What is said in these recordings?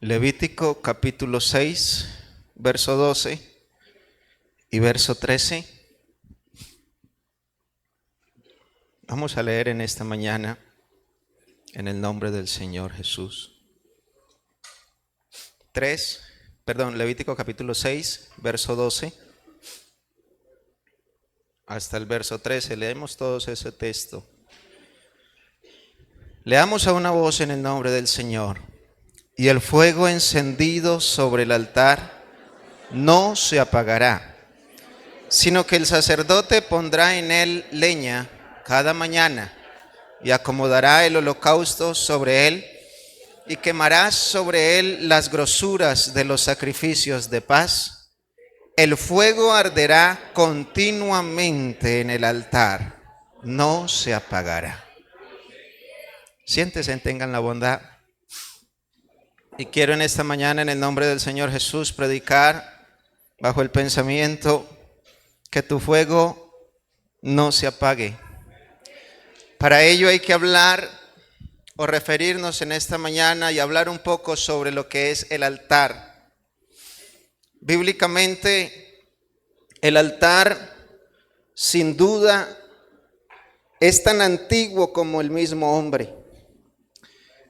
Levítico capítulo 6, verso 12 y verso 13. Vamos a leer en esta mañana en el nombre del Señor Jesús. Levítico capítulo 6, verso 12 hasta el verso 13. Leemos todos ese texto. Leamos a una voz en el nombre del Señor. Y el fuego encendido sobre el altar no se apagará, sino que el sacerdote pondrá en él leña cada mañana y acomodará el holocausto sobre él y quemará sobre él las grosuras de los sacrificios de paz. El fuego arderá continuamente en el altar, no se apagará. Siéntense, tengan la bondad. Y quiero en esta mañana, en el nombre del Señor Jesús, predicar bajo el pensamiento que tu fuego no se apague. Para ello hay que hablar o referirnos en esta mañana y hablar un poco sobre lo que es el altar. Bíblicamente, el altar, sin duda, es tan antiguo como el mismo hombre.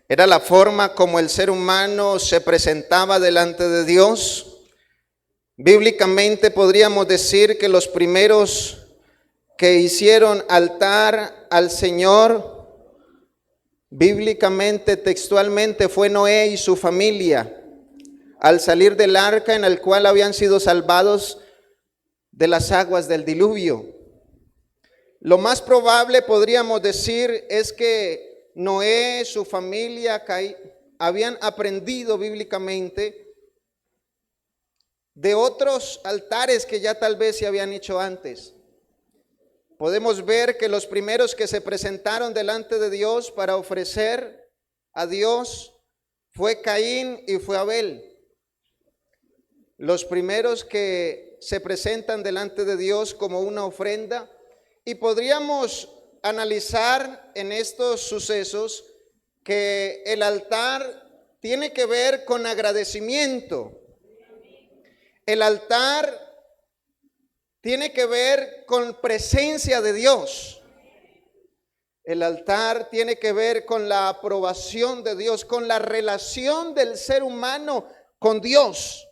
Era la forma como el ser humano se presentaba delante de Dios. Bíblicamente podríamos decir que los primeros que hicieron altar al Señor, bíblicamente, textualmente, fue Noé y su familia, al salir del arca en el cual habían sido salvados de las aguas del diluvio. Lo más probable, podríamos decir, es que Noé, su familia, habían aprendido bíblicamente de otros altares que ya tal vez se habían hecho antes. Podemos ver que los primeros que se presentaron delante de Dios para ofrecer a Dios fue Caín y fue Abel. Los primeros que se presentan delante de Dios como una ofrenda, y podríamos analizar en estos sucesos que el altar tiene que ver con agradecimiento. El altar tiene que ver con presencia de Dios. El altar tiene que ver con la aprobación de Dios, con la relación del ser humano con Dios.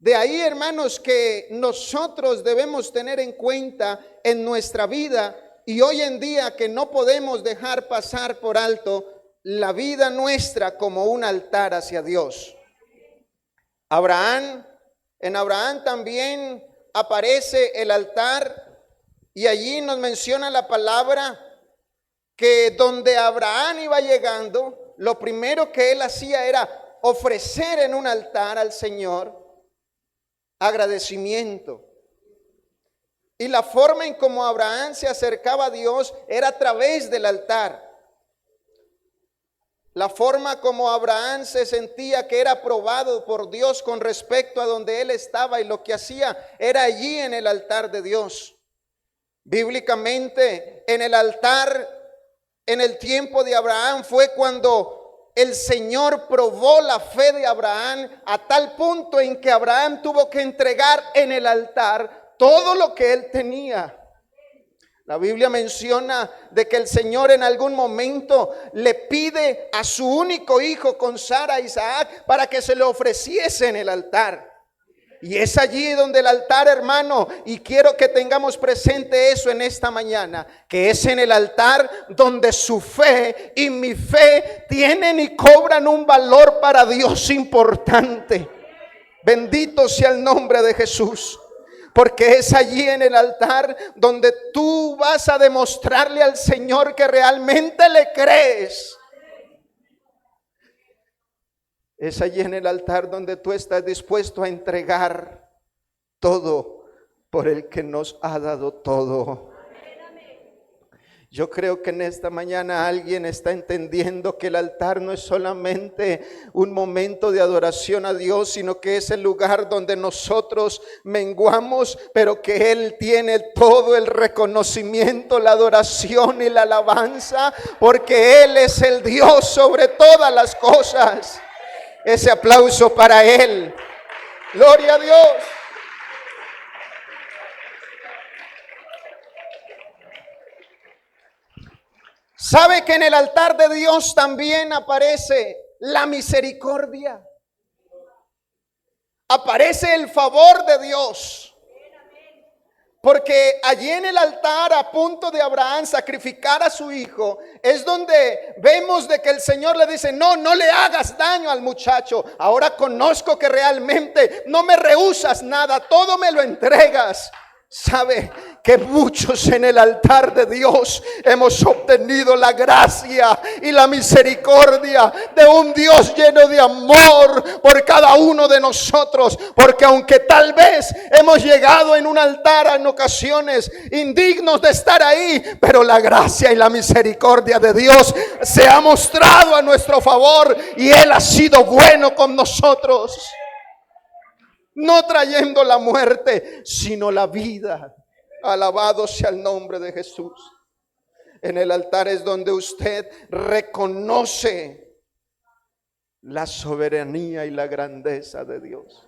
De ahí, hermanos, que nosotros debemos tener en cuenta en nuestra vida. Y hoy en día que no podemos dejar pasar por alto la vida nuestra como un altar hacia Dios. En Abraham también aparece el altar, y allí nos menciona la palabra que donde Abraham iba llegando, lo primero que él hacía era ofrecer en un altar al Señor agradecimiento. Y la forma en cómo Abraham se acercaba a Dios era a través del altar. La forma como Abraham se sentía que era aprobado por Dios con respecto a donde él estaba y lo que hacía era allí en el altar de Dios. Bíblicamente, en el altar, en el tiempo de Abraham, fue cuando el Señor probó la fe de Abraham a tal punto en que Abraham tuvo que entregar en el altar todo lo que él tenía. La Biblia menciona de que el Señor en algún momento le pide a su único hijo con Sara, Isaac, para que se le ofreciese en el altar. Y es allí donde el altar, hermano, y quiero que tengamos presente eso en esta mañana, que es en el altar donde su fe y mi fe tienen y cobran un valor para Dios importante. Bendito sea el nombre de Jesús. Porque es allí en el altar donde tú vas a demostrarle al Señor que realmente le crees. Es allí en el altar donde tú estás dispuesto a entregar todo por el que nos ha dado todo. Yo creo que en esta mañana alguien está entendiendo que el altar no es solamente un momento de adoración a Dios, sino que es el lugar donde nosotros menguamos, pero que Él tiene todo el reconocimiento, la adoración y la alabanza, porque Él es el Dios sobre todas las cosas. Ese aplauso para Él. Gloria a Dios. ¿Sabe que en el altar de Dios también aparece la misericordia? Aparece el favor de Dios. Porque allí en el altar, a punto de Abraham sacrificar a su hijo, es donde vemos de que el Señor le dice: no le hagas daño al muchacho. Ahora conozco que realmente no me rehusas nada, todo me lo entregas. Sabe que muchos en el altar de Dios hemos obtenido la gracia y la misericordia de un Dios lleno de amor por cada uno de nosotros. Porque aunque tal vez hemos llegado en un altar en ocasiones indignos de estar ahí, pero la gracia y la misericordia de Dios se ha mostrado a nuestro favor y Él ha sido bueno con nosotros. No trayendo la muerte, sino la vida. Alabado sea el nombre de Jesús. En el altar es donde usted reconoce la soberanía y la grandeza de Dios.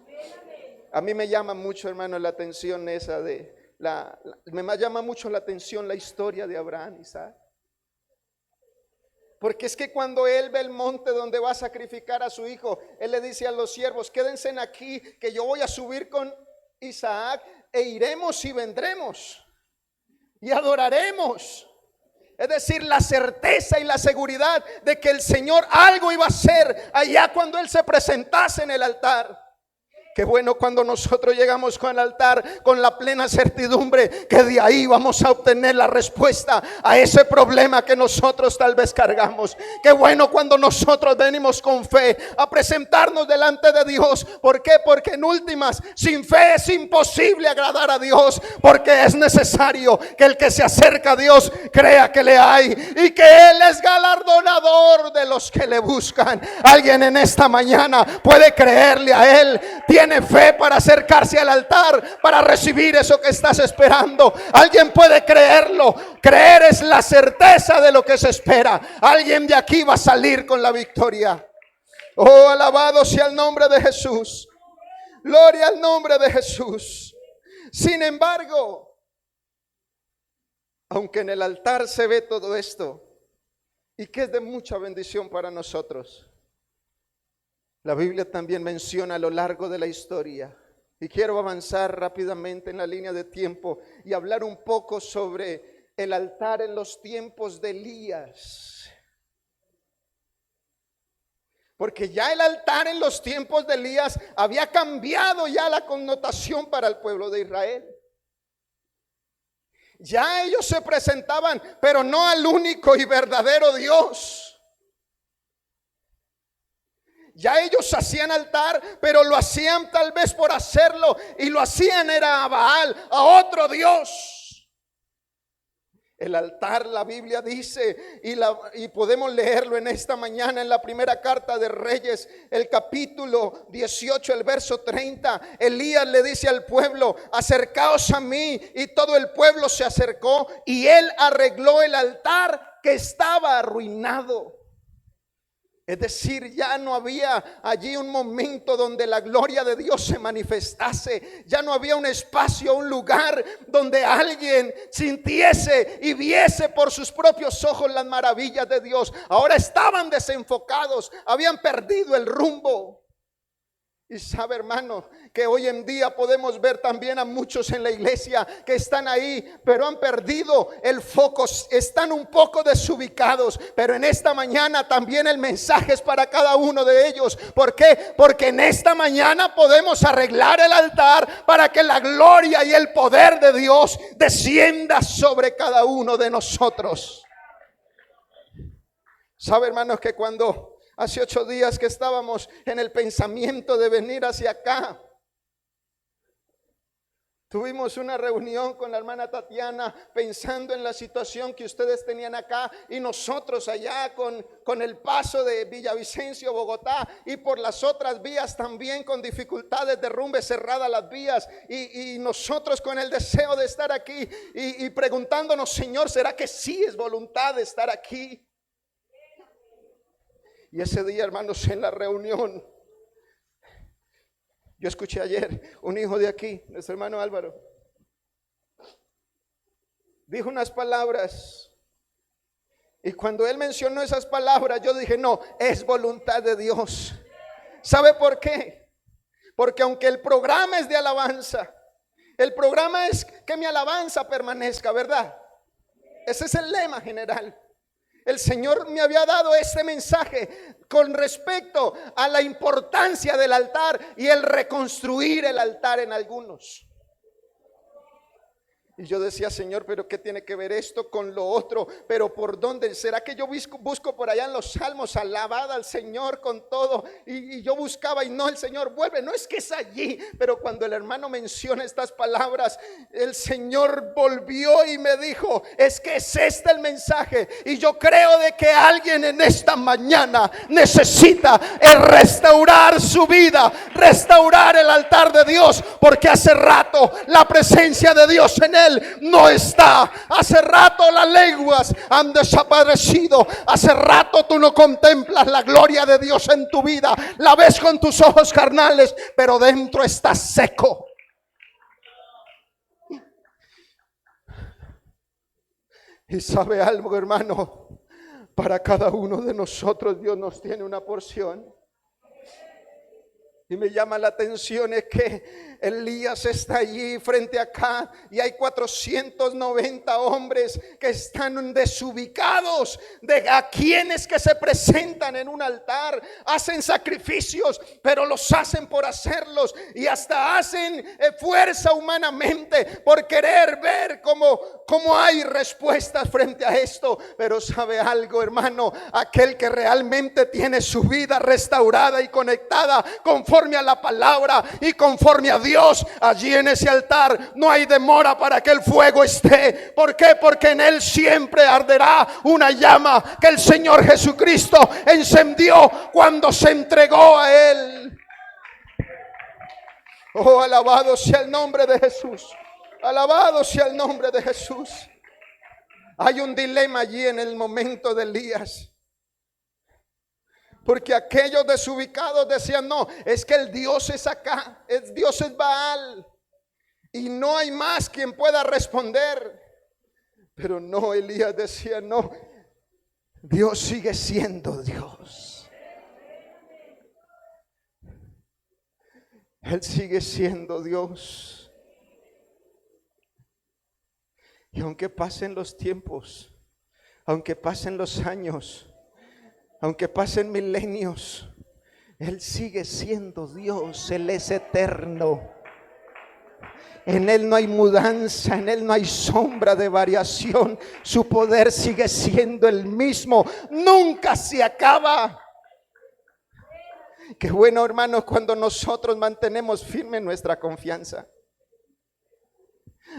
A mí me llama mucho, hermano, la atención esa me llama mucho la atención la historia de Abraham, Isaac. Porque es que cuando él ve el monte donde va a sacrificar a su hijo, él le dice a los siervos: quédense aquí, que yo voy a subir con Isaac e iremos y vendremos y adoraremos. Es decir, la certeza y la seguridad de que el Señor algo iba a hacer allá cuando él se presentase en el altar. Qué bueno cuando nosotros llegamos con el altar con la plena certidumbre que de ahí vamos a obtener la respuesta a ese problema que nosotros tal vez cargamos. Qué bueno cuando nosotros venimos con fe a presentarnos delante de Dios. ¿Por qué? Porque en últimas, sin fe es imposible agradar a Dios, porque es necesario que el que se acerca a Dios crea que le hay y que Él es galardonador de los que le buscan. Alguien en esta mañana puede creerle a Él, tiene fe para acercarse al altar, para recibir eso que estás esperando. Alguien puede creerlo. Creer es la certeza de lo que se espera. Alguien de aquí va a salir con la victoria. Oh, alabado sea el nombre de Jesús. Gloria al nombre de Jesús. Sin embargo, aunque en el altar se ve todo esto, y que es de mucha bendición para nosotros, la Biblia también menciona a lo largo de la historia, y quiero avanzar rápidamente en la línea de tiempo y hablar un poco sobre el altar en los tiempos de Elías. Porque ya el altar en los tiempos de Elías había cambiado ya la connotación para el pueblo de Israel. Ya ellos se presentaban, pero no al único y verdadero Dios. Ya ellos hacían altar, pero lo hacían tal vez por hacerlo, y lo hacían era a Baal, a otro Dios. El altar, la Biblia dice, y podemos leerlo en esta mañana en la primera carta de Reyes, el capítulo 18, el verso 30. Elías le dice al pueblo: acercaos a mí, y todo el pueblo se acercó, y él arregló el altar que estaba arruinado. Es decir, ya no había allí un momento donde la gloria de Dios se manifestase. Ya no había un espacio, un lugar donde alguien sintiese y viese por sus propios ojos las maravillas de Dios. Ahora estaban desenfocados, habían perdido el rumbo. Y sabe, hermano, que hoy en día podemos ver también a muchos en la iglesia que están ahí, pero han perdido el foco, están un poco desubicados. Pero en esta mañana también el mensaje es para cada uno de ellos. ¿Por qué? Porque en esta mañana podemos arreglar el altar para que la gloria y el poder de Dios descienda sobre cada uno de nosotros. Sabe, hermanos, que cuando hace 8 días que estábamos en el pensamiento de venir hacia acá, tuvimos una reunión con la hermana Tatiana pensando en la situación que ustedes tenían acá y nosotros allá con el paso de Villavicencio, Bogotá, y por las otras vías también con dificultades, derrumbe, cerradas las vías, y nosotros con el deseo de estar aquí y preguntándonos: Señor, ¿será que sí es voluntad de estar aquí? Y ese día, hermanos, en la reunión Yo escuché ayer un hijo de aquí, nuestro hermano Álvaro, dijo unas palabras. Y cuando él mencionó esas palabras, yo dije, no, es voluntad de Dios. ¿Sabe por qué? Porque aunque el programa es de alabanza, el programa es que mi alabanza permanezca, ¿verdad? Ese es el lema general. El Señor me había dado este mensaje con respecto a la importancia del altar y el reconstruir el altar en algunos. Y yo decía, Señor, pero ¿qué tiene que ver esto con lo otro? Pero ¿por dónde? ¿Será que yo busco por allá en los salmos, alabada al Señor con todo? Y yo buscaba y no, el Señor vuelve. No es que es allí, pero cuando el hermano menciona estas palabras, el Señor volvió y me dijo, es que es este el mensaje. Y yo creo de que alguien en esta mañana necesita restaurar su vida, restaurar el altar de Dios, porque hace rato la presencia de Dios en él no está. Hace rato las lenguas han desaparecido. Hace rato tú no contemplas la gloria de Dios en tu vida. La ves con tus ojos carnales, pero dentro está seco. Y sabe algo, hermano, para cada uno de nosotros Dios nos tiene una porción. Y me llama la atención es que Elías está allí frente acá y hay 490 hombres que están desubicados de a quienes que se presentan en un altar, hacen sacrificios, pero los hacen por hacerlos y hasta hacen fuerza humanamente por querer ver cómo hay respuestas frente a esto. Pero sabe algo, hermano, aquel que realmente tiene su vida restaurada y conectada conforme a la palabra y conforme a Dios, allí en ese altar no hay demora para que el fuego esté. ¿Por qué? Porque en él siempre arderá una llama que el Señor Jesucristo encendió cuando se entregó a él. Oh, alabado sea el nombre de Jesús. Alabado sea el nombre de Jesús. Hay un dilema allí en el momento de Elías. Porque aquellos desubicados decían, no, es que el Dios es acá, el Dios es Baal y no hay más quien pueda responder. Pero no, Elías decía, no, Dios sigue siendo Dios. Él sigue siendo Dios. Y aunque pasen los tiempos, aunque pasen los años, aunque pasen milenios, Él sigue siendo Dios. Él es eterno. En Él no hay mudanza, en Él no hay sombra de variación. Su poder sigue siendo el mismo, nunca se acaba. Qué bueno, hermanos, cuando nosotros mantenemos firme nuestra confianza.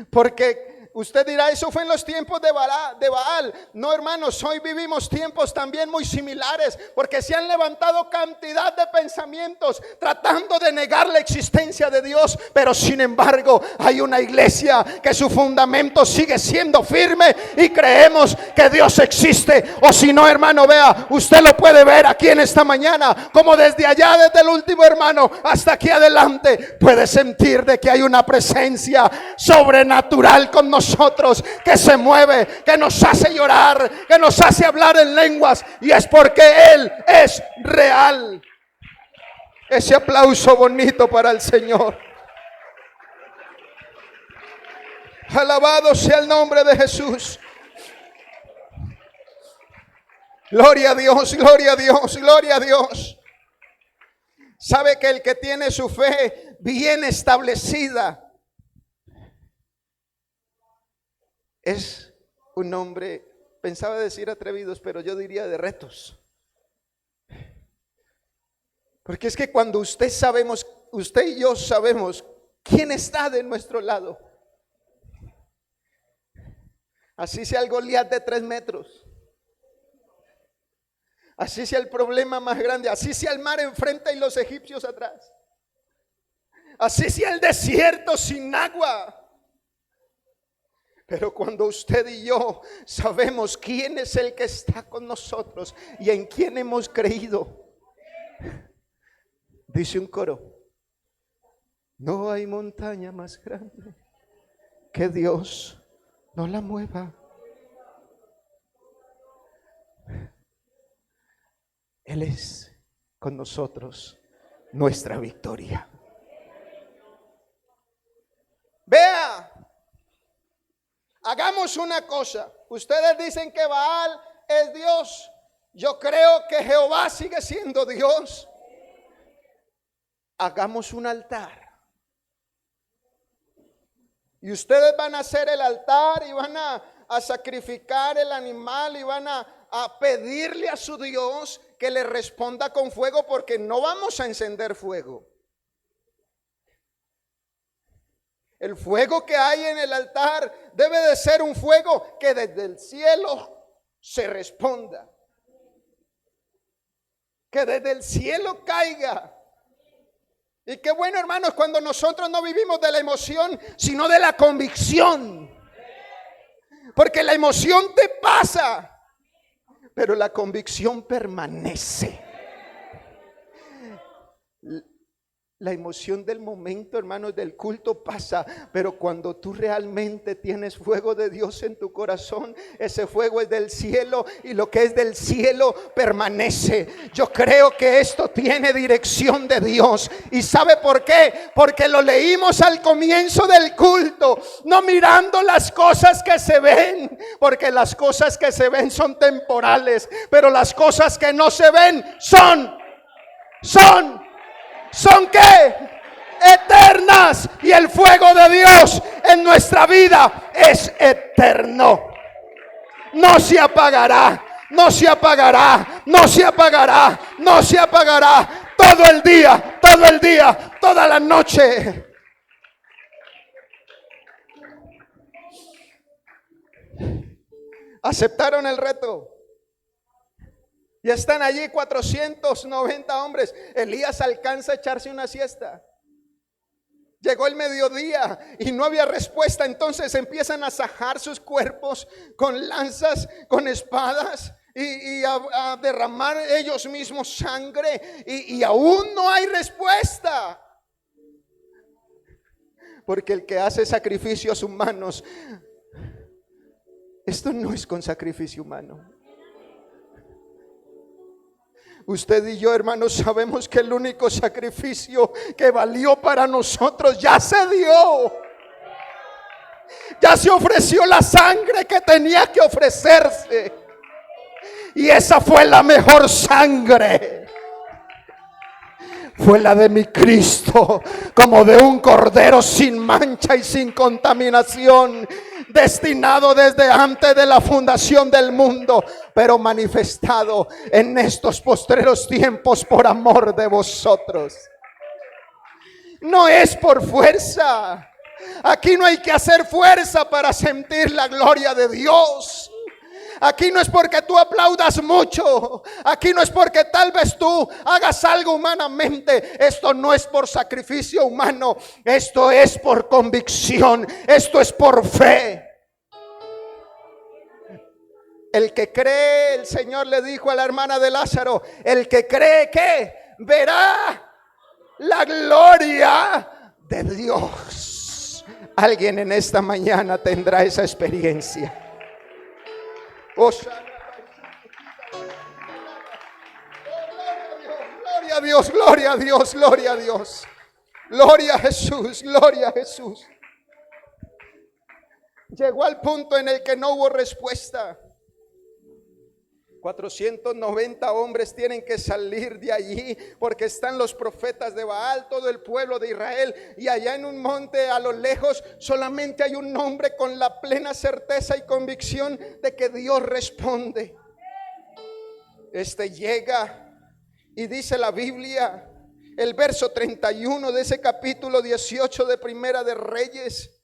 Porque usted dirá, eso fue en los tiempos de Baal. No, hermanos, hoy vivimos tiempos también muy similares, porque se han levantado cantidad de pensamientos tratando de negar la existencia de Dios. Pero sin embargo hay una iglesia que su fundamento sigue siendo firme y creemos que Dios existe. O si no, hermano, vea, usted lo puede ver aquí en esta mañana, como desde allá, desde el último hermano hasta aquí adelante, puede sentir de que hay una presencia sobrenatural con nosotros, que se mueve, que nos hace llorar, que nos hace hablar en lenguas, y es porque Él es real. Ese aplauso bonito para el Señor. Alabado sea el nombre de Jesús. Gloria a Dios, gloria a Dios, gloria a Dios. Sabe que el que tiene su fe bien establecida es un hombre, pensaba decir atrevidos, pero yo diría de retos. Porque es que cuando usted y yo sabemos quién está de nuestro lado, así sea el Goliat de 3 metros, así sea el problema más grande, así sea el mar enfrente y los egipcios atrás, así sea el desierto sin agua. Pero cuando usted y yo sabemos quién es el que está con nosotros y en quién hemos creído, dice un coro, No hay montaña más grande que Dios no la mueva. Él es con nosotros nuestra victoria. Vea, hagamos una cosa. Ustedes dicen que Baal es Dios. Yo creo que Jehová sigue siendo Dios. Hagamos un altar. Y ustedes van a hacer el altar y van a sacrificar el animal y van a pedirle a su Dios que le responda con fuego, porque no vamos a encender fuego. El fuego que hay en el altar debe de ser un fuego que desde el cielo se responda, que desde el cielo caiga. Y qué bueno, hermanos, cuando nosotros no vivimos de la emoción, sino de la convicción. Porque la emoción te pasa, pero la convicción permanece. La emoción del momento, hermanos, del culto pasa, pero cuando tú realmente tienes fuego de Dios en tu corazón, ese fuego es del cielo y lo que es del cielo permanece. Yo creo que esto tiene dirección de Dios. ¿Y sabe por qué? Porque lo leímos al comienzo del culto, no mirando las cosas que se ven, porque las cosas que se ven son temporales, pero las cosas que no se ven son ¿qué? Eternas. Y el fuego de Dios en nuestra vida es eterno. No se apagará, no se apagará, no se apagará, no se apagará. Todo el día, toda la noche. ¿Aceptaron el reto? Y están allí 490 hombres. Elías alcanza a echarse una siesta. Llegó el mediodía y no había respuesta. Entonces empiezan a sajar sus cuerpos con lanzas, con espadas y a derramar ellos mismos sangre. Y aún no hay respuesta. Porque el que hace sacrificios humanos, esto no es con sacrificio humano. Usted y yo, hermanos, sabemos que el único sacrificio que valió para nosotros ya se dio. Ya se ofreció la sangre que tenía que ofrecerse. Y esa fue la mejor sangre. Fue la de mi Cristo, como de un cordero sin mancha y sin contaminación, destinado desde antes de la fundación del mundo, pero manifestado en estos postreros tiempos por amor de vosotros. No es por fuerza. Aquí no hay que hacer fuerza para sentir la gloria de Dios. Aquí no es porque tú aplaudas mucho. Aquí no es porque tal vez tú hagas algo humanamente. Esto no es por sacrificio humano. Esto es por convicción. Esto es por fe. El que cree, el Señor le dijo a la hermana de Lázaro, el que cree que verá la gloria de Dios. Alguien en esta mañana tendrá esa experiencia. Gloria a Dios, gloria a Dios, gloria a Dios. Gloria a Jesús, gloria a Jesús. Llegó al punto en el que no hubo respuesta. 490 hombres tienen que salir de allí porque están los profetas de Baal, todo el pueblo de Israel, y allá en un monte a lo lejos solamente hay un hombre con la plena certeza y convicción de que Dios responde. Este llega y dice la Biblia, el verso 31 de ese capítulo 18 de Primera de Reyes,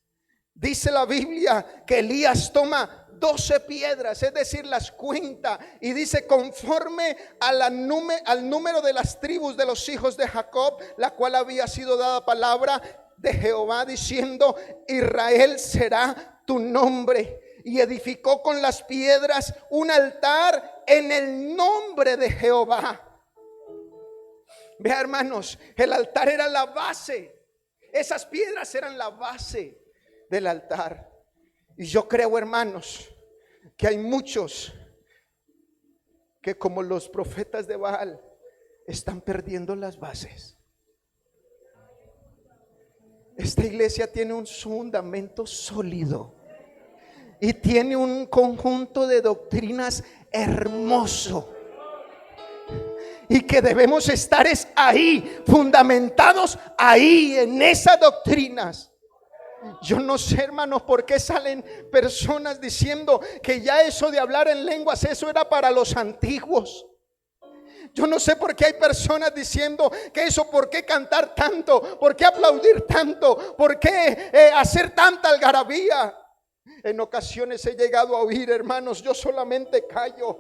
dice la Biblia que Elías toma 12 piedras, es decir, las cuenta, y dice conforme al número de las tribus de los hijos de Jacob, la cual había sido dada palabra de Jehová diciendo, Israel será tu nombre. Y edificó con las piedras un altar en el nombre de Jehová. Vea, hermanos, el altar era la base. Esas piedras eran la base del altar. Y yo creo, hermanos, que hay muchos que, como los profetas de Baal, están perdiendo las bases. Esta iglesia tiene un fundamento sólido y tiene un conjunto de doctrinas hermoso, y que debemos estar ahí, fundamentados ahí en esas doctrinas. Yo no sé, hermanos, por qué salen personas diciendo que ya eso de hablar en lenguas, eso era para los antiguos. Yo no sé por qué hay personas diciendo que eso, por qué cantar tanto, por qué aplaudir tanto, por qué hacer tanta algarabía. En ocasiones he llegado a oír, hermanos, yo solamente callo.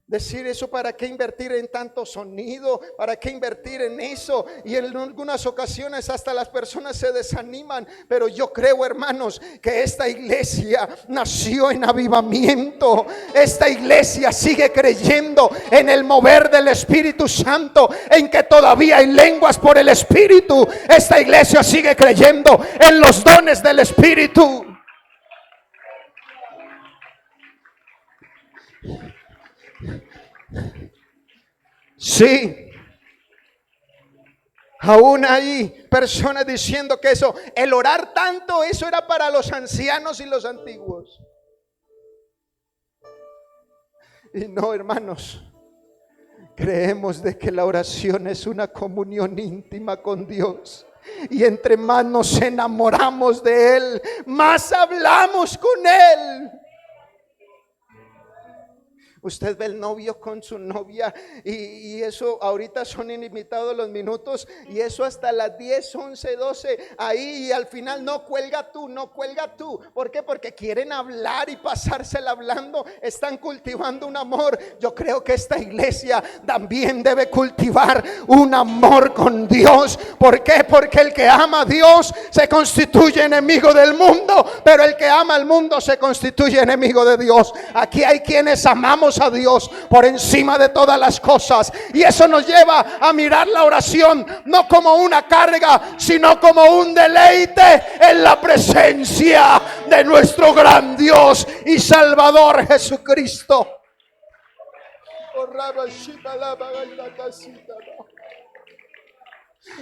Decir eso, ¿para qué invertir en tanto sonido? ¿Para qué invertir en eso? Y en algunas ocasiones hasta las personas se desaniman. Pero yo creo, hermanos, que esta iglesia nació en avivamiento. Esta iglesia sigue creyendo en el mover del Espíritu Santo, en que todavía hay lenguas por el Espíritu. Esta iglesia sigue creyendo en los dones del Espíritu. Sí, aún hay personas diciendo que eso, el orar tanto, eso era para los ancianos y los antiguos. Y no, hermanos, creemos de que la oración es una comunión íntima con Dios. Y entre más nos enamoramos de Él, más hablamos con Él. Usted ve el novio con su novia y eso ahorita son ilimitados los minutos, y eso hasta las 10, 11, 12 ahí, y al final no cuelga tú, no cuelga tú. ¿Por qué? Porque quieren hablar y pasársela hablando. Están cultivando un amor. Yo creo que esta iglesia también debe cultivar un amor con Dios. ¿Por qué? Porque el que ama a Dios se constituye enemigo del mundo, pero el que ama al mundo se constituye enemigo de Dios. Aquí hay quienes amamos a Dios por encima de todas las cosas, y eso nos lleva a mirar la oración no como una carga, sino como un deleite en la presencia de nuestro gran Dios y Salvador Jesucristo.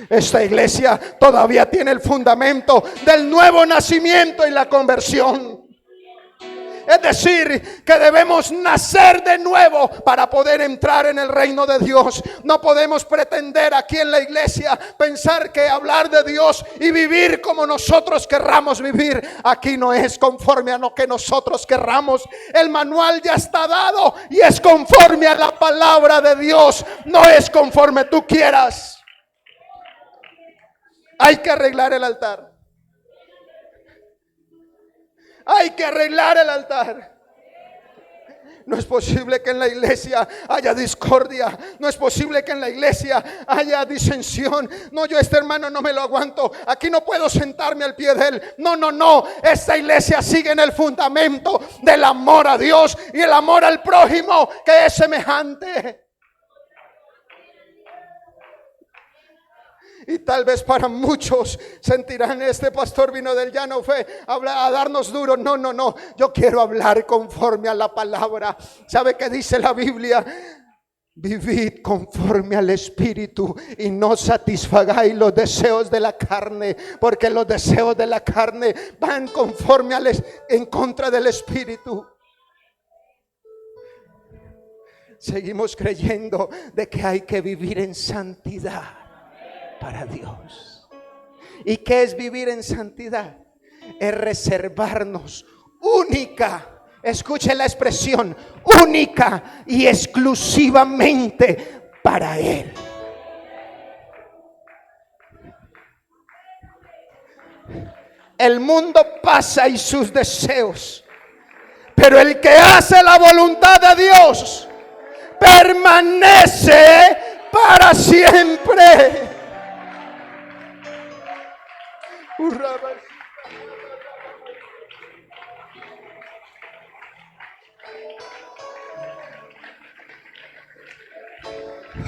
Esta iglesia todavía tiene el fundamento del nuevo nacimiento y la conversión. Es decir, que debemos nacer de nuevo para poder entrar en el reino de Dios. No podemos pretender aquí en la iglesia pensar que hablar de Dios y vivir como nosotros querramos vivir. Aquí no es conforme a lo que nosotros querramos. El manual ya está dado y es conforme a la palabra de Dios. No es conforme tú quieras. Hay que arreglar el altar. Hay que arreglar el altar. No es posible que en la iglesia haya discordia. No es posible que en la iglesia haya disensión. No, yo este hermano no me lo aguanto. Aquí no puedo sentarme al pie de él. No. Esta iglesia sigue en el fundamento del amor a Dios y el amor al prójimo, que es semejante. Y tal vez para muchos sentirán, este pastor vino del llano, fue a darnos duro. No, yo quiero hablar conforme a la palabra. ¿Sabe qué dice la Biblia? Vivid conforme al Espíritu y no satisfagáis los deseos de la carne, porque los deseos de la carne van conforme en contra del Espíritu. Seguimos creyendo de que hay que vivir en santidad para Dios. ¿Y qué es vivir en santidad? Es reservarnos única, escuche la expresión, única y exclusivamente para Él. El mundo pasa y sus deseos, pero el que hace la voluntad de Dios permanece para siempre.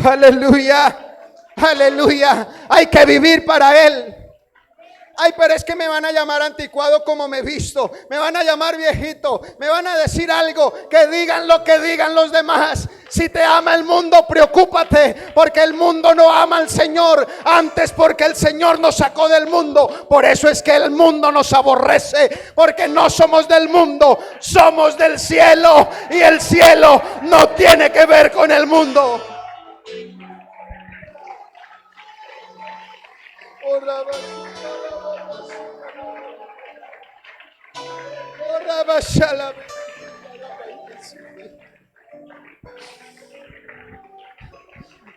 Aleluya, aleluya. Hay que vivir para Él. Ay, pero es que me van a llamar anticuado como me he visto, me van a llamar viejito, me van a decir algo, que digan lo que digan los demás. Si te ama el mundo, preocúpate, porque el mundo no ama al Señor, antes porque el Señor nos sacó del mundo. Por eso es que el mundo nos aborrece, porque no somos del mundo, somos del cielo, y el cielo no tiene que ver con el mundo.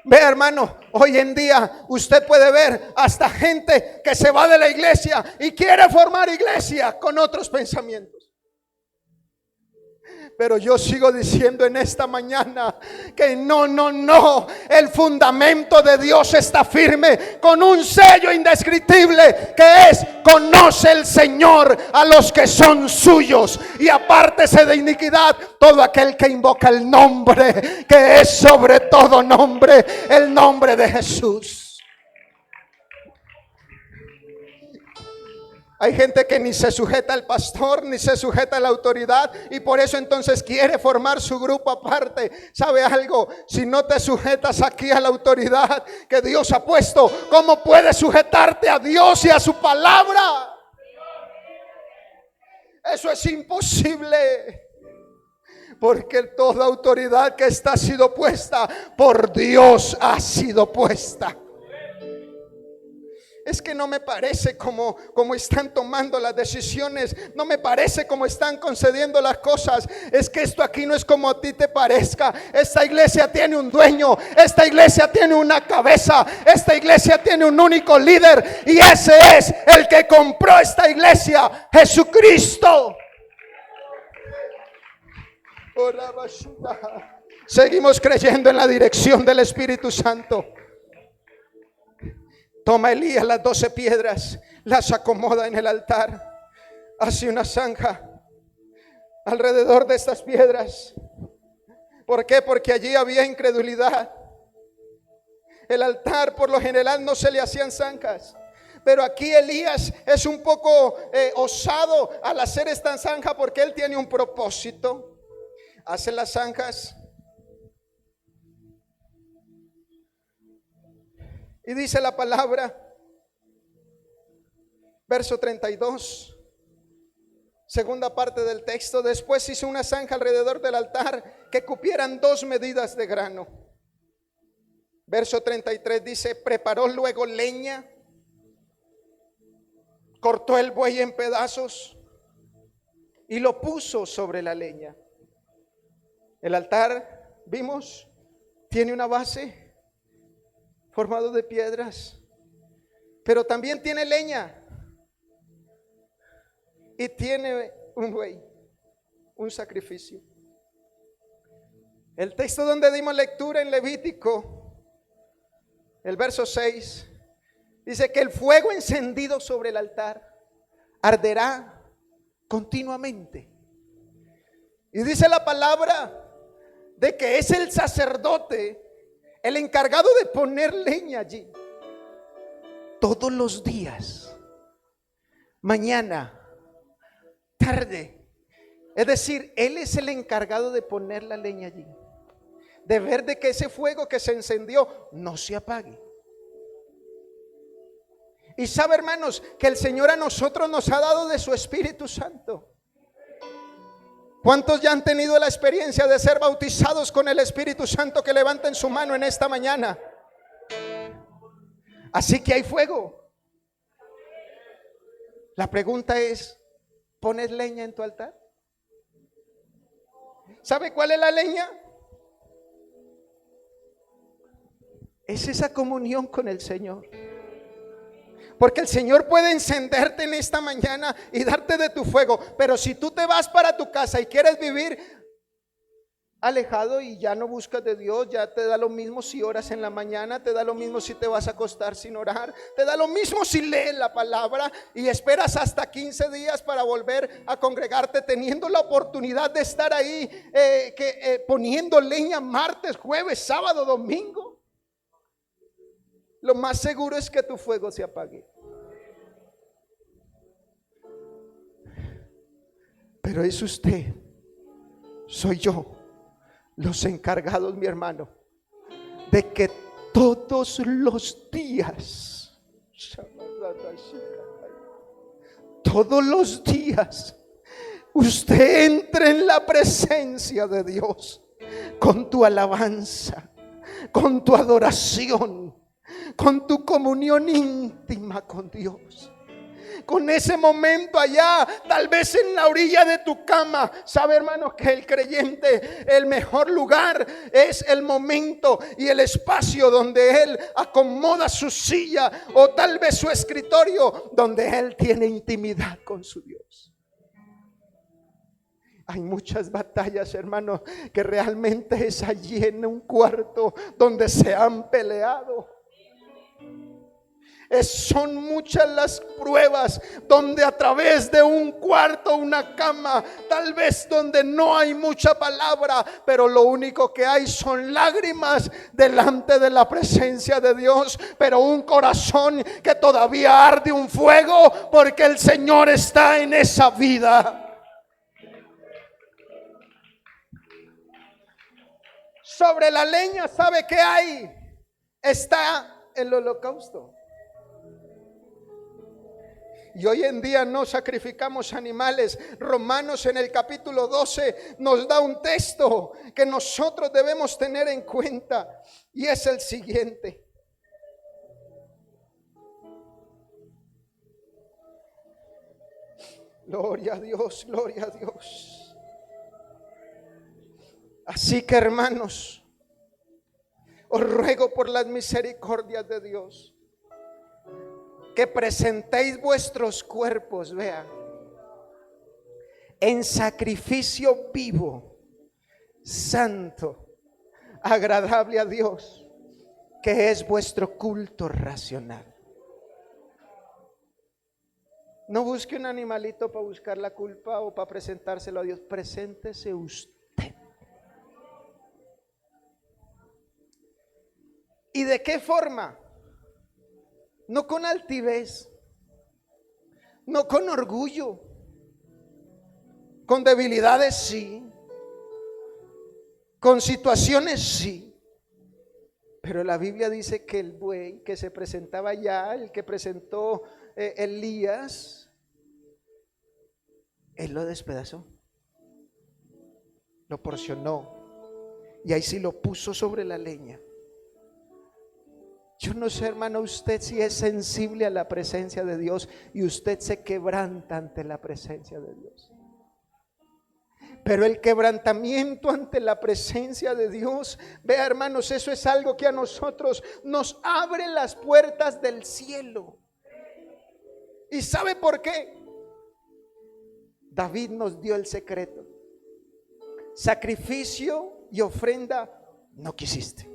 Ve, hermano, hoy en día usted puede ver hasta gente que se va de la iglesia y quiere formar iglesia con otros pensamientos. Pero yo sigo diciendo en esta mañana que no, el fundamento de Dios está firme, con un sello indescriptible, que es: conoce el Señor a los que son suyos, y apártese de iniquidad todo aquel que invoca el nombre que es sobre todo nombre, el nombre de Jesús. Hay gente que ni se sujeta al pastor, ni se sujeta a la autoridad, y por eso entonces quiere formar su grupo aparte. ¿Sabe algo? Si no te sujetas aquí a la autoridad que Dios ha puesto, ¿cómo puedes sujetarte a Dios y a su palabra? Eso es imposible. Porque toda autoridad que está ha sido puesta por Dios ha sido puesta. Es que no me parece como están tomando las decisiones, no me parece como están concediendo las cosas. Es que esto aquí no es como a ti te parezca. Esta iglesia tiene un dueño, esta iglesia tiene una cabeza, esta iglesia tiene un único líder, y ese es el que compró esta iglesia, Jesucristo. Seguimos creyendo en la dirección del Espíritu Santo. Toma Elías las 12 piedras, las acomoda en el altar, hace una zanja alrededor de estas piedras. ¿Por qué? Porque allí había incredulidad. El altar por lo general no se le hacían zanjas, pero aquí Elías es un poco osado al hacer esta zanja, porque él tiene un propósito. Hace las zanjas y dice la palabra, verso 32, segunda parte del texto: después hizo una zanja alrededor del altar que cupieran 2 medidas de grano. Verso 33 dice: preparó luego leña, cortó el buey en pedazos y lo puso sobre la leña. El altar, vimos, tiene una base formado de piedras, pero también tiene leña y tiene un buey, un sacrificio. El texto donde dimos lectura en Levítico, el verso 6, dice que el fuego encendido sobre el altar arderá continuamente. Y dice la palabra de que es el sacerdote el encargado de poner leña allí todos los días, mañana, tarde. Es decir, él es el encargado de poner la leña allí, de ver de que ese fuego que se encendió no se apague. Y sabe, hermanos, que el Señor a nosotros nos ha dado de su Espíritu Santo. ¿Cuántos ya han tenido la experiencia de ser bautizados con el Espíritu Santo? Que levanten su mano en esta mañana. Así que hay fuego. La pregunta es: ¿pones leña en tu altar? ¿Sabe cuál es la leña? Es esa comunión con el Señor. Porque el Señor puede encenderte en esta mañana y darte de tu fuego, pero si tú te vas para tu casa y quieres vivir alejado y ya no buscas de Dios, ya te da lo mismo si oras en la mañana, te da lo mismo si te vas a acostar sin orar, te da lo mismo si lees la palabra y esperas hasta 15 días para volver a congregarte, teniendo la oportunidad de estar ahí poniendo leña martes, jueves, sábado, domingo. Lo más seguro es que tu fuego se apague. Pero es usted, soy yo, los encargados, mi hermano, de que todos los días, usted entre en la presencia de Dios con tu alabanza, con tu adoración, con tu comunión íntima con Dios. Con ese momento allá, tal vez en la orilla de tu cama. Sabe, hermano, que el creyente, el mejor lugar es el momento y el espacio donde él acomoda su silla o tal vez su escritorio, donde él tiene intimidad con su Dios. Hay muchas batallas, hermano, que realmente es allí en un cuarto donde se han peleado. Son muchas las pruebas donde a través de un cuarto, una cama, tal vez donde no hay mucha palabra, pero lo único que hay son lágrimas delante de la presencia de Dios, pero un corazón que todavía arde un fuego porque el Señor está en esa vida. Sobre la leña, ¿sabe qué hay? Está el holocausto. Y hoy en día no sacrificamos animales. Romanos en el capítulo 12 nos da un texto que nosotros debemos tener en cuenta, y es el siguiente. Gloria a Dios, gloria a Dios. Así que, hermanos, os ruego por las misericordias de Dios que presentéis vuestros cuerpos, vean, en sacrificio vivo, santo, agradable a Dios, que es vuestro culto racional. No busque un animalito para buscar la culpa o para presentárselo a Dios. Preséntese usted. ¿Y de qué forma? No con altivez, no con orgullo, con debilidades sí, con situaciones sí. Pero la Biblia dice que el buey que se presentaba ya, el que presentó Elías, él lo despedazó, lo porcionó y ahí sí lo puso sobre la leña. Yo no sé, hermano, usted si es sensible a la presencia de Dios y usted se quebranta ante la presencia de Dios. Pero el quebrantamiento ante la presencia de Dios, vea, hermanos, eso es algo que a nosotros nos abre las puertas del cielo. ¿Y sabe por qué? David nos dio el secreto. Sacrificio y ofrenda no quisiste.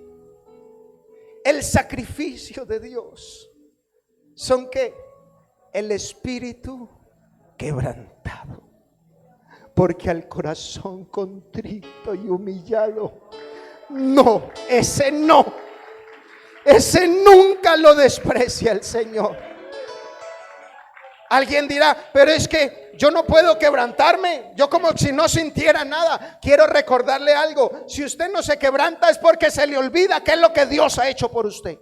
El sacrificio de Dios son que el espíritu quebrantado, porque al corazón contrito y humillado, no, ese nunca lo desprecia el Señor. Alguien dirá, pero es que yo no puedo quebrantarme, yo como si no sintiera nada. Quiero recordarle algo: si usted no se quebranta es porque se le olvida qué es lo que Dios ha hecho por usted.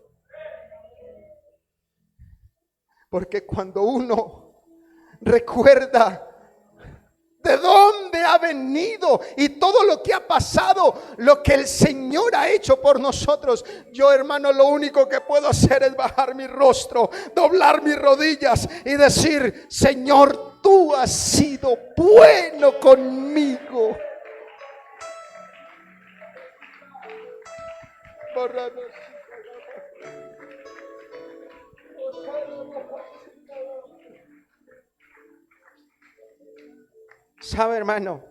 Porque cuando uno recuerda de dónde ha venido y todo lo que ha pasado, lo que el Señor ha hecho por nosotros, yo, hermano, lo único que puedo hacer es bajar mi rostro, doblar mis rodillas y decir: Señor, tú has sido bueno conmigo. ¿Sabe, hermano?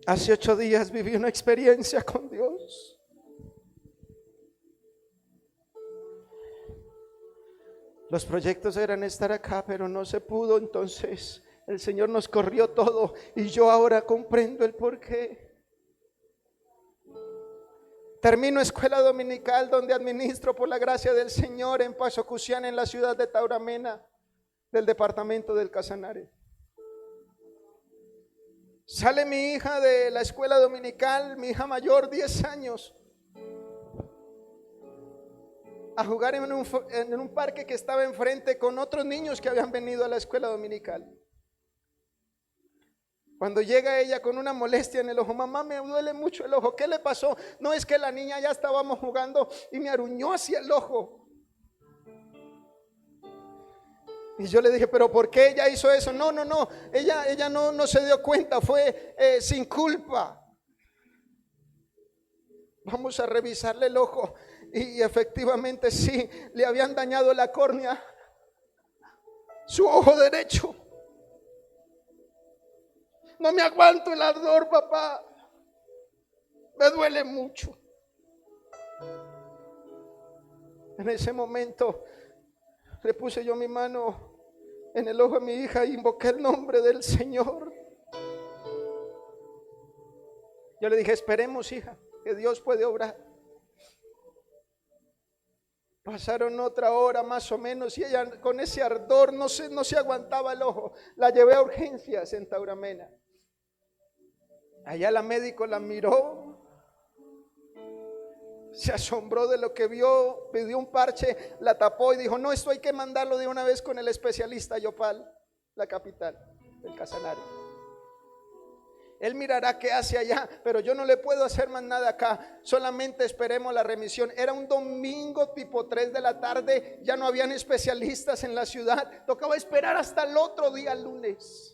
Hace 8 días viví una experiencia con Dios. Los proyectos eran estar acá, pero no se pudo. Entonces el Señor nos corrió todo y yo ahora comprendo el porqué. Termino escuela dominical donde administro por la gracia del Señor en Paso Cusián, en la ciudad de Tauramena, del departamento del Casanare. Sale mi hija de la escuela dominical, mi hija mayor, 10 años, a jugar en un parque que estaba enfrente con otros niños que habían venido a la escuela dominical. Cuando llega ella con una molestia en el ojo, mamá, me duele mucho el ojo. ¿Qué le pasó? No, es que la niña, ya estábamos jugando y me aruñó hacia el ojo. Y yo le dije, ¿pero por qué ella hizo eso? No, ella no se dio cuenta, fue sin culpa. Vamos a revisarle el ojo. Y efectivamente sí, le habían dañado la córnea, su ojo derecho. No me aguanto el ardor, papá. Me duele mucho. En ese momento le puse yo mi mano en el ojo de mi hija e invoqué el nombre del Señor. Yo le dije, esperemos, hija, que Dios puede obrar. Pasaron otra hora más o menos y ella con ese ardor no se aguantaba el ojo. La llevé a urgencias en Tauramena. Allá la médico la miró, se asombró de lo que vio, pidió un parche, la tapó y dijo, no, esto hay que mandarlo de una vez con el especialista a Yopal, la capital del Casanare. Él mirará qué hace allá, pero yo no le puedo hacer más nada acá, solamente esperemos la remisión. Era un domingo tipo 3 de la tarde, ya no habían especialistas en la ciudad, tocaba esperar hasta el otro día, lunes.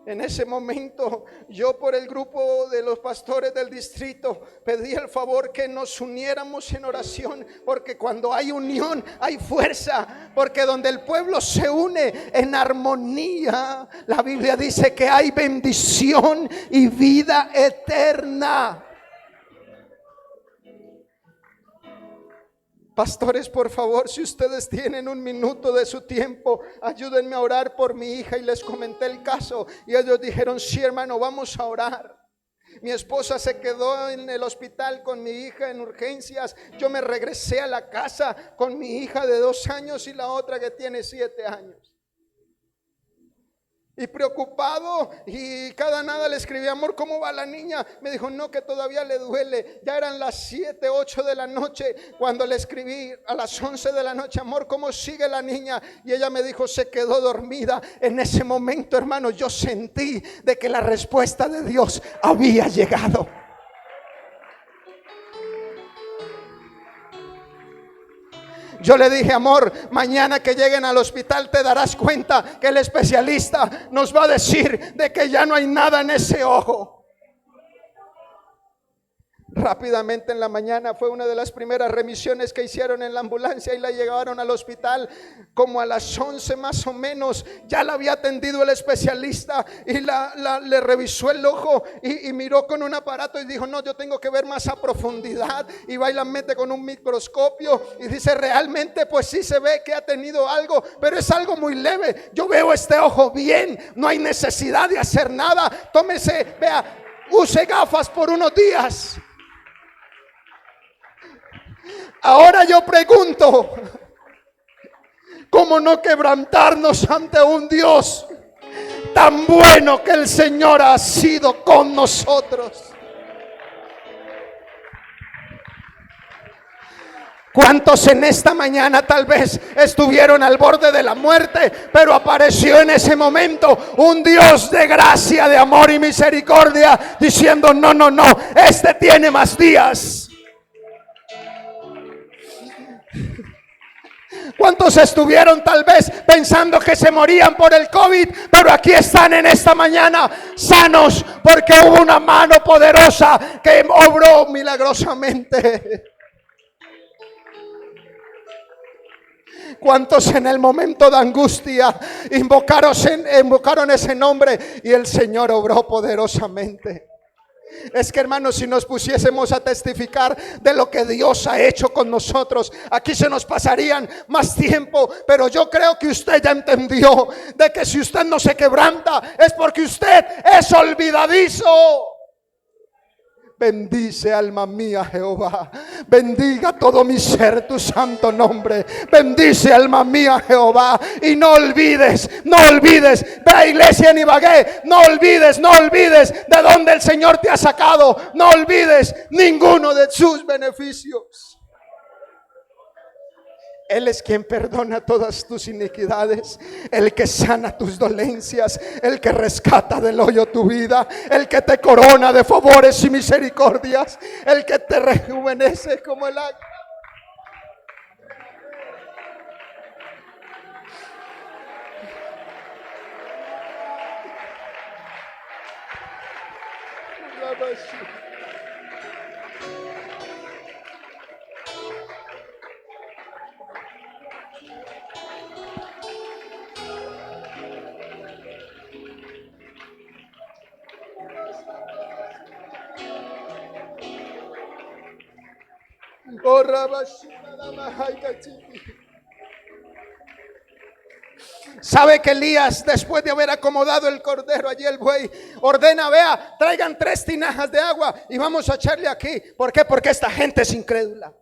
En ese momento yo, por el grupo de los pastores del distrito, pedí el favor que nos uniéramos en oración, porque cuando hay unión hay fuerza, porque donde el pueblo se une en armonía, la Biblia dice que hay bendición y vida eterna. Pastores, por favor, si ustedes tienen un minuto de su tiempo, ayúdenme a orar por mi hija. Y les comenté el caso y ellos dijeron, sí, hermano, vamos a orar. Mi esposa se quedó en el hospital con mi hija en urgencias. Yo me regresé a la casa con mi hija de 2 años y la otra que tiene 7 años. Y preocupado, y cada nada le escribí, amor, ¿cómo va la niña? Me dijo, no, que todavía le duele. Ya eran las 7, 8 de la noche cuando le escribí a las 11 de la noche, amor, ¿cómo sigue la niña? Y ella me dijo, se quedó dormida. En ese momento, hermano, yo sentí de que la respuesta de Dios había llegado. Yo le dije, amor, mañana que lleguen al hospital te darás cuenta que el especialista nos va a decir de que ya no hay nada en ese ojo. Rápidamente en la mañana fue una de las primeras remisiones que hicieron en la ambulancia y la llevaron al hospital. Como a las 11 más o menos ya la había atendido el especialista y le revisó el ojo y miró con un aparato y dijo, no, yo tengo que ver más a profundidad. Y va y la mete con un microscopio y dice, realmente pues sí se ve que ha tenido algo, pero es algo muy leve. Yo veo este ojo bien, no hay necesidad de hacer nada. Tómese, vea, use gafas por unos días. Ahora yo pregunto, ¿cómo no quebrantarnos ante un Dios tan bueno que el Señor ha sido con nosotros? ¿Cuántos en esta mañana tal vez estuvieron al borde de la muerte, pero apareció en ese momento un Dios de gracia, de amor y misericordia, diciendo, no, este tiene más días? ¿Cuántos estuvieron tal vez pensando que se morían por el COVID, pero aquí están en esta mañana sanos porque hubo una mano poderosa que obró milagrosamente? ¿Cuántos en el momento de angustia invocaron ese nombre y el Señor obró poderosamente? Es que, hermanos, si nos pusiésemos a testificar de lo que Dios ha hecho con nosotros, aquí se nos pasarían más tiempo, pero yo creo que usted ya entendió de que si usted no se quebranta es porque usted es olvidadizo. Bendice, alma mía, Jehová. Bendiga todo mi ser tu santo nombre. Bendice, alma mía, Jehová. Y no olvides, ve a iglesia en Ibagué. No olvides de dónde el Señor te ha sacado. No olvides ninguno de sus beneficios. Él es quien perdona todas tus iniquidades, el que sana tus dolencias, el que rescata del hoyo tu vida, el que te corona de favores y misericordias, el que te rejuvenece como el águila. ¿Sabe que Elías, después de haber acomodado el cordero allí, el buey, ordena, vea, traigan 3 tinajas de agua y vamos a echarle aquí? ¿Por qué? Porque esta gente es incrédula.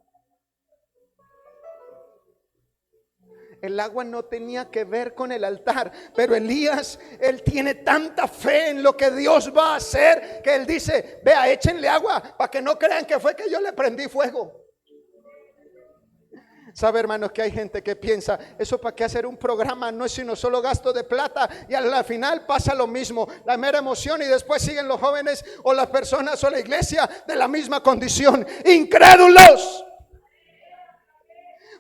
El agua no tenía que ver con el altar, pero Elías, él tiene tanta fe en lo que Dios va a hacer, que él dice, vea, échenle agua para que no crean que fue que yo le prendí fuego. Sabe, hermanos, que hay gente que piensa, eso para qué hacer un programa, no es sino solo gasto de plata, y al final pasa lo mismo, la mera emoción, y después siguen los jóvenes o las personas o la iglesia de la misma condición, incrédulos.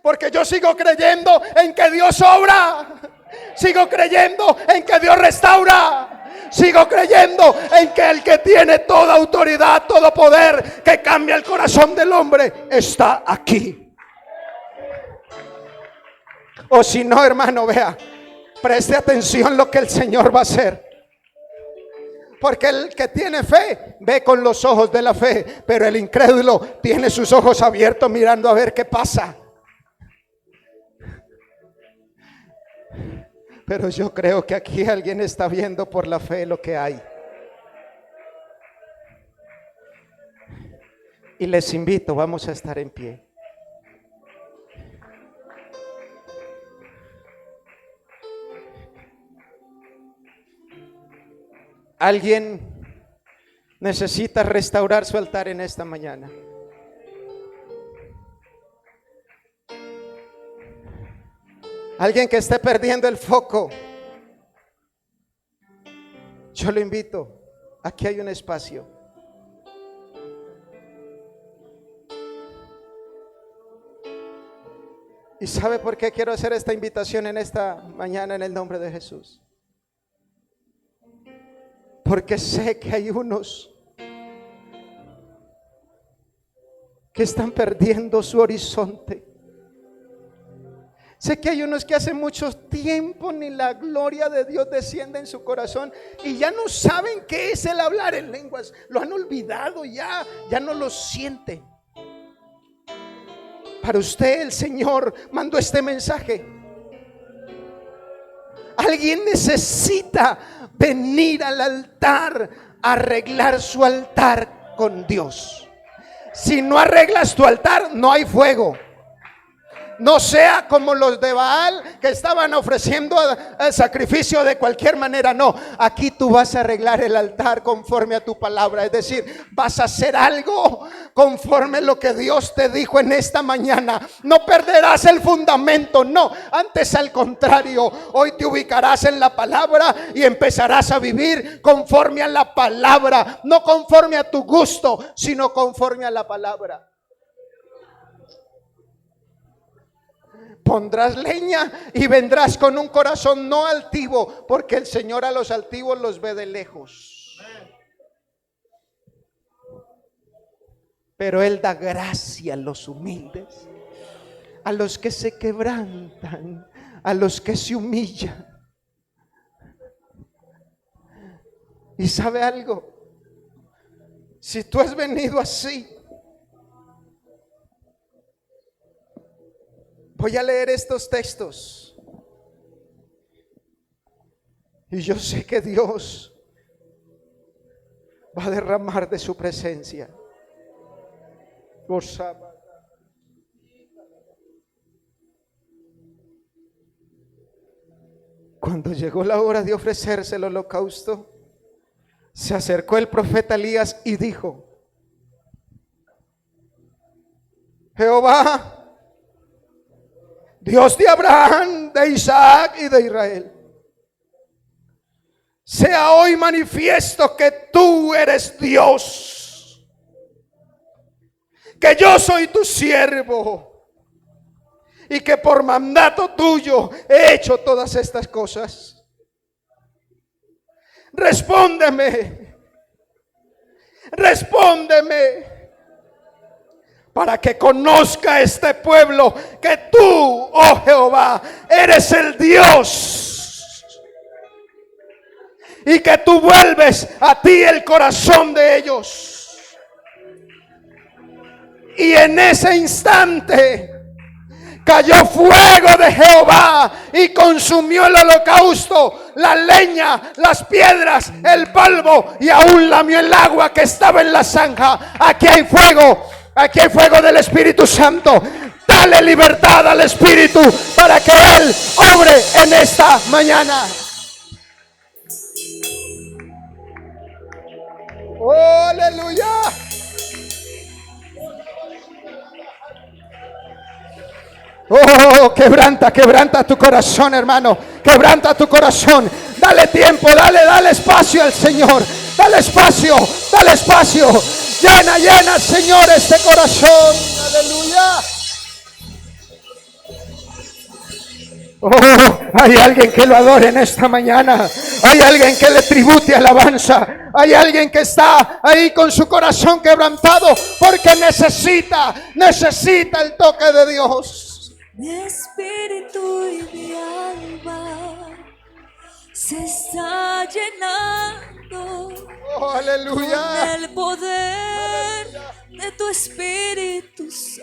Porque yo sigo creyendo en que Dios obra, sigo creyendo en que Dios restaura, sigo creyendo en que el que tiene toda autoridad, todo poder, que cambia el corazón del hombre, está aquí. O si no, hermano, vea, preste atención lo que el Señor va a hacer. Porque el que tiene fe ve con los ojos de la fe, pero el incrédulo tiene sus ojos abiertos mirando a ver qué pasa. Pero yo creo que aquí alguien está viendo por la fe lo que hay. Y les invito, vamos a estar en pie. Alguien necesita restaurar su altar en esta mañana. Alguien que esté perdiendo el foco. Yo lo invito. Aquí hay un espacio. ¿Y sabe por qué quiero hacer esta invitación en esta mañana en el nombre de Jesús? Porque sé que hay unos que están perdiendo su horizonte. Sé que hay unos que hace mucho tiempo ni la gloria de Dios desciende en su corazón y ya no saben qué es el hablar en lenguas. Lo han olvidado, ya no lo sienten. Para usted el Señor mandó este mensaje. Alguien necesita venir al altar, arreglar su altar con Dios. Si no arreglas tu altar, no hay fuego. No sea como los de Baal que estaban ofreciendo el sacrificio de cualquier manera. No, aquí tú vas a arreglar el altar conforme a tu palabra. Es decir, vas a hacer algo conforme a lo que Dios te dijo en esta mañana. No perderás el fundamento, no. Antes al contrario, hoy te ubicarás en la palabra y empezarás a vivir conforme a la palabra. No conforme a tu gusto, sino conforme a la palabra. Pondrás leña y vendrás con un corazón no altivo, porque el Señor a los altivos los ve de lejos. Pero Él da gracia a los humildes, a los que se quebrantan, a los que se humillan. ¿Y sabe algo? Si tú has venido así, voy a leer estos textos y yo sé que Dios va a derramar de su presencia. Gozaba. Cuando llegó la hora de ofrecerse el holocausto, se acercó el profeta Elías y dijo: Jehová, Dios de Abraham, de Isaac y de Israel, sea hoy manifiesto que tú eres Dios, que yo soy tu siervo y que por mandato tuyo he hecho todas estas cosas. Respóndeme, para que conozca este pueblo que tú, oh Jehová, eres el Dios, y que tú vuelves a ti el corazón de ellos. Y en ese instante cayó fuego de Jehová y consumió el holocausto, la leña, las piedras, el polvo, y aún lamió el agua que estaba en la zanja. Aquí hay fuego del Espíritu Santo. Dale libertad al Espíritu para que Él obre en esta mañana. ¡Oh, aleluya! Oh, quebranta tu corazón, hermano. Quebranta tu corazón. Dale tiempo, dale espacio al Señor. Dale espacio. Llena, Señor, este corazón. Aleluya. Oh, hay alguien que lo adore en esta mañana. Hay alguien que le tribute alabanza. Hay alguien que está ahí con su corazón quebrantado porque necesita el toque de Dios. Mi espíritu y mi alma se está llenando, oh, aleluya, con el poder, aleluya, de tu Espíritu Santo.